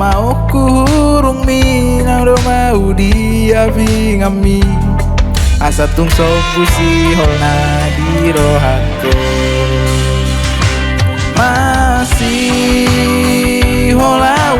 mau ku hurung minang do mau dia bingami asa tung sobu si holna di rohako masih hola